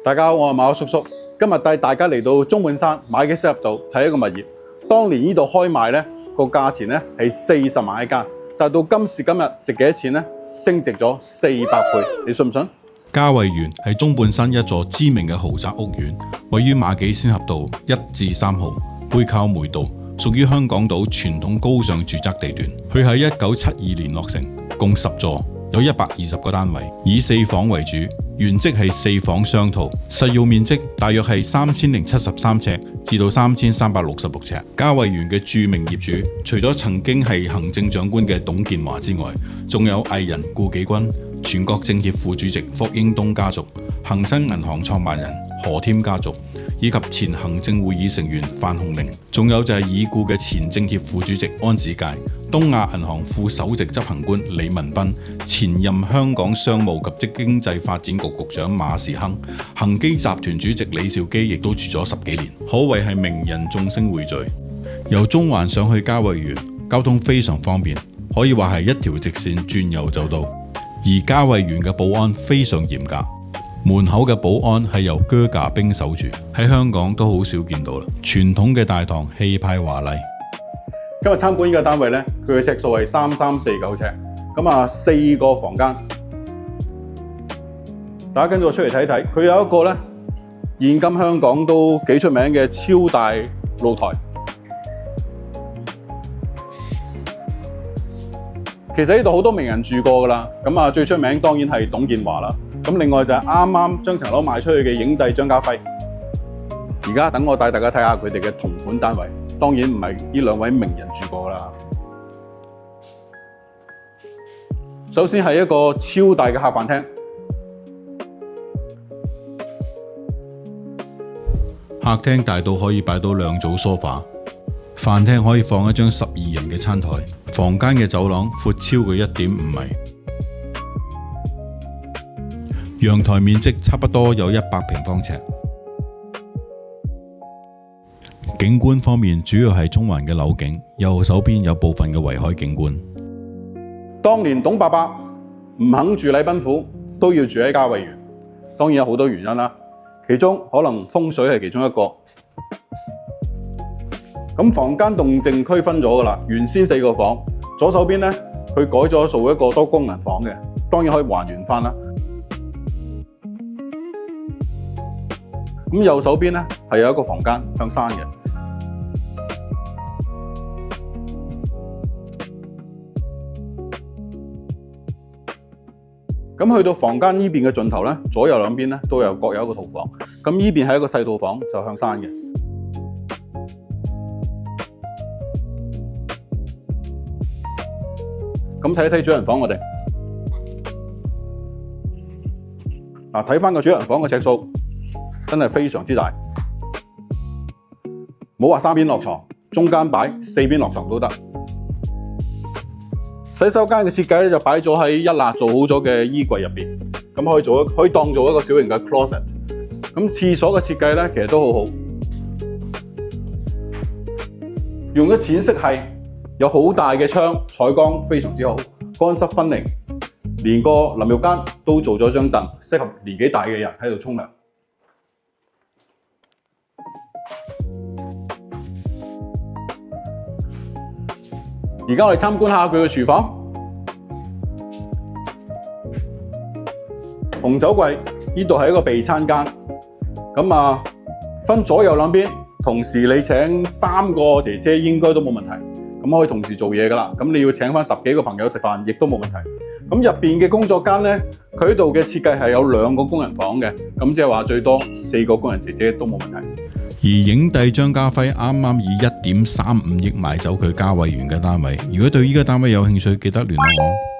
大家好，我係馬叔叔，今日帶大家嚟到中半山馬己西峽道睇一個物業。當年呢度開賣呢個價錢呢係40萬一間，但係到今時今日值幾多錢呢？升值咗400倍，你信唔信？嘉慧園係中半山一座知名嘅豪宅屋苑，位於馬己仙峽道1至3號，背靠梅道，屬於香港島傳統高尚住宅地段。佢喺1972年落成，共10座，有120個單位，以4房為主，原則係4房雙套，實用面積大約係3073尺至到3366尺。嘉慧園嘅著名業主，除咗曾經係行政長官嘅董建華之外，仲有藝人顧紀筠、全國政協副主席霍英東家族、恒生銀行創辦人何添家族，以及前行政會議成員范鴻齡，仲有就係已故嘅前政協副主席安子介、東亞銀行副首席執行官李文彬、前任香港商務及經濟發展局局長馬時亨、恒基集團主席李兆基亦都住咗10幾年，可謂係名人眾星匯聚。由中環上去嘉慧園，交通非常方便，可以話係一條直線轉右就到。而嘉慧園嘅保安非常嚴格，門口嘅保安係由啹喀兵守住，喺香港都好少見到啦。傳統嘅大堂氣派華麗。今日參觀呢個單位呢，佢嘅尺數係3349尺，咁啊4個房間。大家跟住我出嚟睇睇，佢有一個呢，現今香港都幾出名嘅超大露台。其實呢度好多名人住過㗎啦，咁啊最出名當然係董建華啦。咁另外就係啱啱將層樓賣出去嘅影帝張家輝。而家等我帶大家睇下佢哋嘅同款單位，當然唔係呢兩位名人住過啦。首先係一個超大嘅客飯廳，客廳大到可以擺到2組梳化，飯廳可以放一張12人嘅餐台，房間嘅走廊闊超過1.5米，陽台面積差不多有100平方尺。景觀方面主要係中環嘅樓景，右手邊有部分嘅圍海景觀。當年董伯伯唔肯住禮賓府，都要住喺嘉慧園，當然有好多原因啦，其中可能風水係其中一個。咁房間動靜區分咗㗎啦，原先4個房，左手邊呢，佢改咗做一個多功能房嘅，當然可以還原返啦。咁右手邊呢，係有一個房間向山嘅。咁去到房間呢邊嘅盡頭呢，左右兩邊呢都有各有一個套房。咁呢邊係一個細套房，就向山嘅。咁睇一睇主人房我哋。嗱，睇返個主人房嘅尺數，真係非常之大。冇話3邊落床，中間擺4邊落床都得。洗手間嘅設計咧就擺咗喺一笪做好咗嘅衣櫃入邊，咁可以當做一個小型嘅 closet。咁廁所嘅設計咧其實都好好，用咗淺色系，有好大嘅窗，採光非常之好，乾濕分明，連個淋浴間都做咗張凳，適合年紀大嘅人喺度沖涼。而家我哋參觀下佢嘅廚房，紅酒櫃呢度係一個備餐間，咁啊分左右兩邊，同時你請3個姐姐應該都冇問題，咁可以同時做嘢㗎啦。咁你要請返10幾個朋友食飯，亦都冇問題。咁入邊嘅工作間呢，佢呢度嘅設計係有2個工人房嘅，咁即係話最多4個工人姐姐都冇問題。而影帝張家輝啱啱以1.35億買走佢嘉慧園嘅單位，如果對呢個單位有興趣，記得聯絡我。